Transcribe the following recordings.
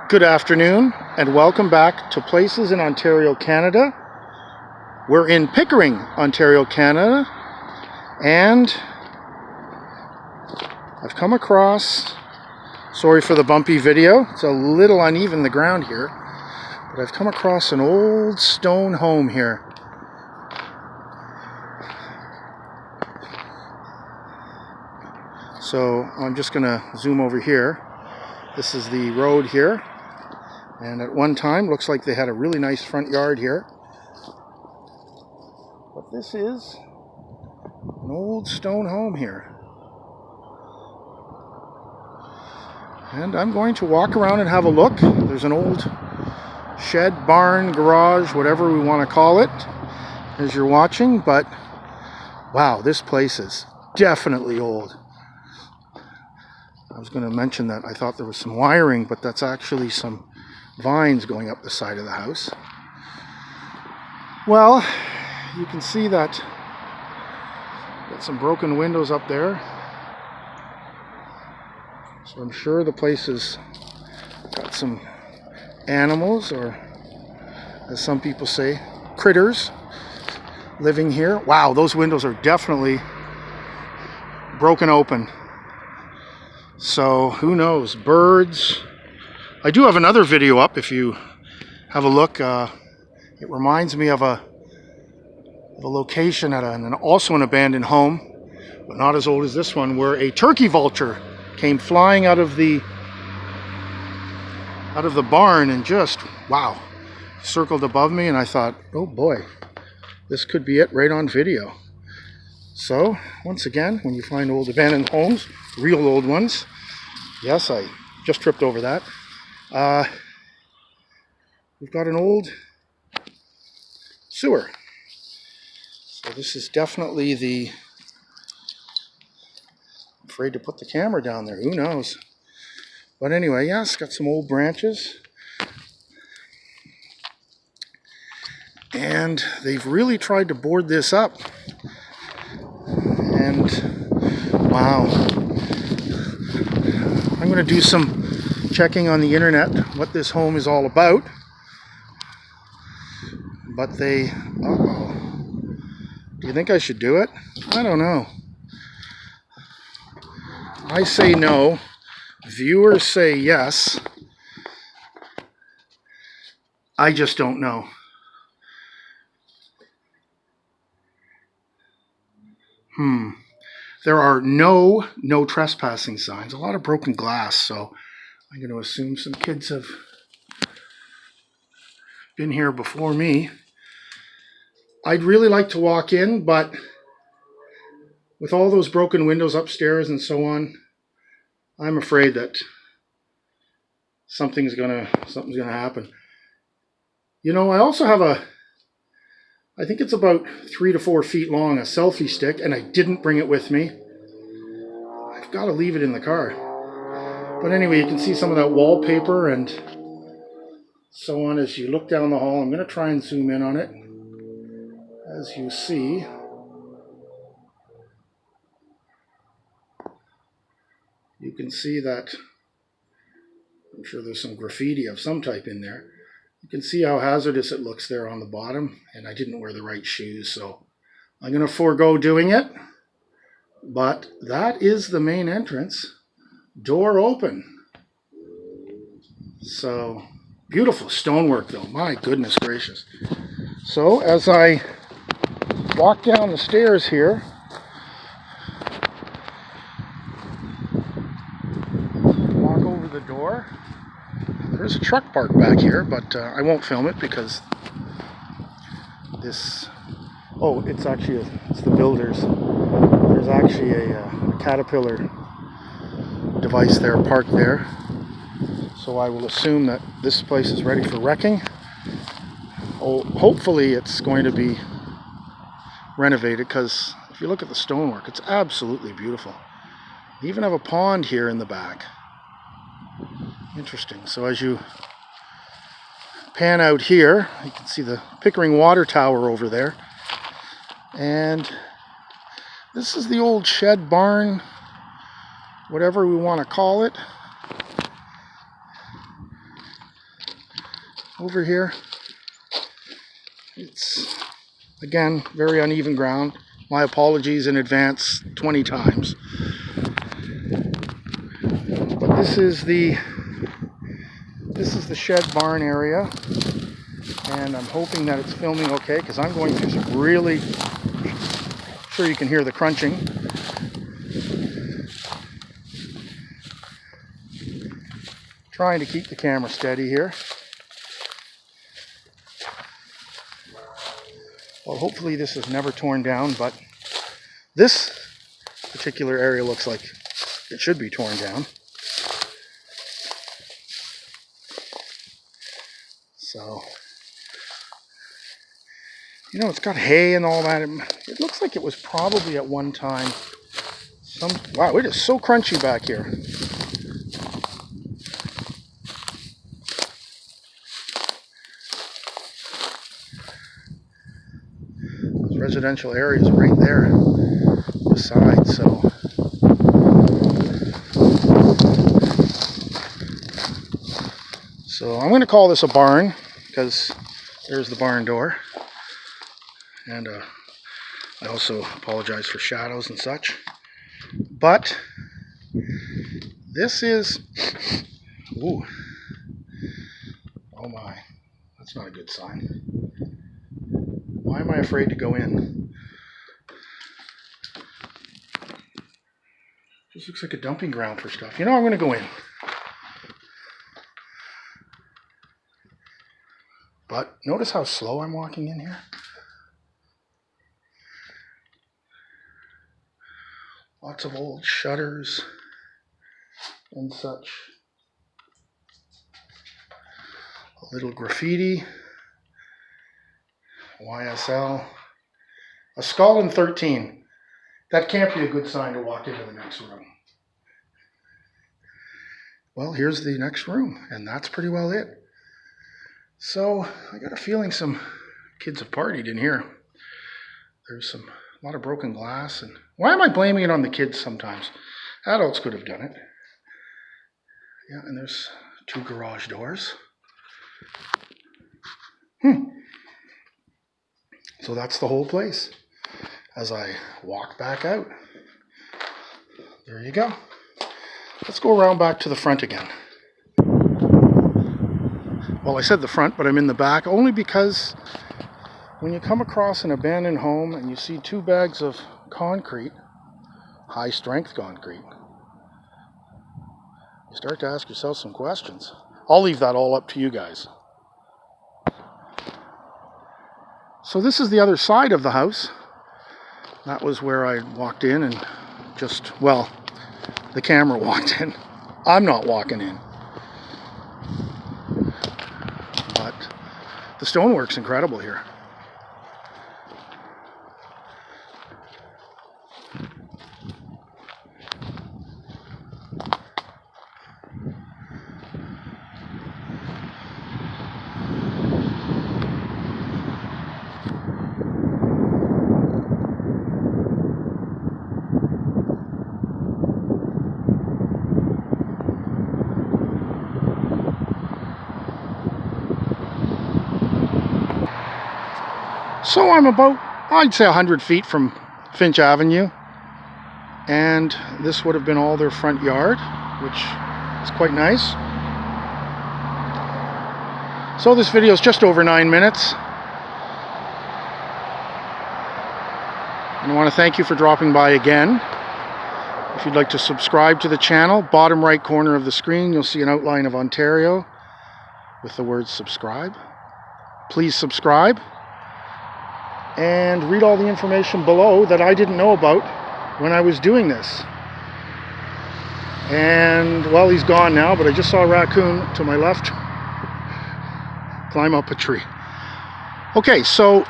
Good afternoon and welcome back to Places in Ontario, Canada. We're in Pickering, Ontario, Canada, and I've come across, sorry for the bumpy video, it's a little uneven the ground here, but I've come across an old stone home here. So I'm just going to zoom over here. This is the road here. And at one time, looks like they had a really nice front yard here. But this is an old stone home here. And I'm going to walk around and have a look. There's an old shed, barn, garage, whatever we want to call it, as you're watching. But wow, this place is definitely old. I was going to mention that I thought there was some wiring, but that's actually some vines going up the side of the house. Well, you can see that got some broken windows up there. So I'm sure the place has got some animals, or as some people say, critters living here. Wow, those windows are definitely broken open. So who knows, birds. I do have another video up if you have a look. It reminds me of a location at also an abandoned home, but not as old as this one, where a turkey vulture came flying out of the barn and just, wow, circled above me, and I thought, oh boy, this could be it right on video. So once again, when you find old abandoned homes, real old ones, yes, I just tripped over that. We've got an old sewer. So this is definitely I'm afraid to put the camera down there, who knows. But anyway, yeah, it's got some old branches. And they've really tried to board this up. And wow. I'm going to do some checking on the internet what this home is all about, but uh-oh. Do you think I should do it? I don't know. I say no. Viewers say yes. I just don't know. There are no trespassing signs. A lot of broken glass, so I'm going to assume some kids have been here before me. I'd really like to walk in, but with all those broken windows upstairs and so on, I'm afraid that something's gonna happen. You know, I also have I think it's about 3 to 4 feet long, a selfie stick, and I didn't bring it with me. I've got to leave it in the car. But anyway, you can see some of that wallpaper and so on as you look down the hall. I'm going to try and zoom in on it. As you see, you can see that I'm sure there's some graffiti of some type in there. You can see how hazardous it looks there on the bottom, and I didn't wear the right shoes, so I'm going to forego doing it. But that is the main entrance. Door open. So beautiful stonework though, my goodness gracious. So as I walk down the stairs here, walk over the door, there's a truck parked back here, but I won't film it because it's the builders. There's actually a Caterpillar device there parked there. So I will assume that this place is ready for wrecking. Oh, hopefully it's going to be renovated, because if you look at the stonework, it's absolutely beautiful. They even have a pond here in the back. Interesting. So as you pan out here, you can see the Pickering water tower over there. And this is the old shed, barn, whatever we want to call it. over here, it's, again, very uneven ground. My apologies in advance 20 times. But this is the shed barn area, and I'm hoping that it's filming okay, because I'm going through some really, I'm sure you can hear the crunching. Trying to keep the camera steady here. Well, hopefully this is never torn down, but this particular area looks like it should be torn down. So, you know, it's got hay and all that. It looks like it was probably at one time wow, it is so crunchy back here. Those residential areas right there beside, so I'm going to call this a barn, because there's the barn door. And I also apologize for shadows and such. But this is, ooh, oh my, that's not a good sign. Why am I afraid to go in? This looks like a dumping ground for stuff. You know, I'm going to go in. But notice how slow I'm walking in here. Lots of old shutters and such. A little graffiti. YSL. A skull and 13. That can't be a good sign to walk into the next room. Well, here's the next room, and that's pretty well it. So, I got a feeling some kids have partied in here. There's a lot of broken glass, and why am I blaming it on the kids sometimes? Adults could have done it. Yeah, and there's 2 garage doors. So that's the whole place. As I walk back out, there you go. Let's go around back to the front again. Well, I said the front, but I'm in the back only because when you come across an abandoned home and you see 2 bags of concrete, high strength concrete, you start to ask yourself some questions. I'll leave that all up to you guys. So this is the other side of the house. That was where I walked in and just, well, the camera walked in. I'm not walking in. But the stonework's incredible here. So I'm about, I'd say 100 feet from Finch Avenue, and this would have been all their front yard, which is quite nice. So this video is just over 9 minutes. And I want to thank you for dropping by again. If you'd like to subscribe to the channel, bottom right corner of the screen, you'll see an outline of Ontario with the word subscribe. Please subscribe. And read all the information below that I didn't know about when I was doing this. And, well, he's gone now, but I just saw a raccoon to my left climb up a tree. Okay, so,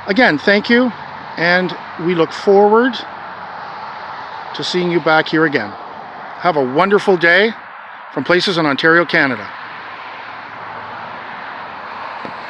again, thank you, and we look forward to seeing you back here again. Have a wonderful day from Places in Ontario, Canada.